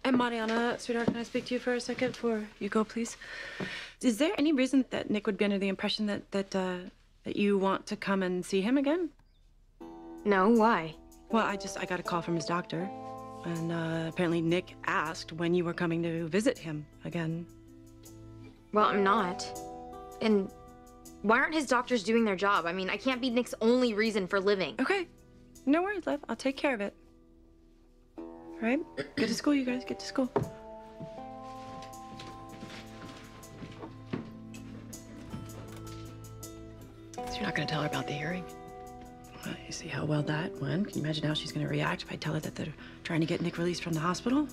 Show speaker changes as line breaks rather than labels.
Hi, Mariana, sweetheart, can I speak to you for a second before you go, please? Is there any reason that Nick would be under the impression that you want to come and see him again?
No, why?
Well, I got a call from his doctor, and apparently Nick asked when you were coming to visit him again.
Well, I'm not. And why aren't his doctors doing their job? I mean, I can't be Nick's only reason for living.
Okay, no worries, love. I'll take care of it. All right, get to school, you guys. Get to school. So you're not going to tell her about the hearing? Well, you see how well that went. Can you imagine how she's going to react if I tell her that they're trying to get Nick released from the hospital?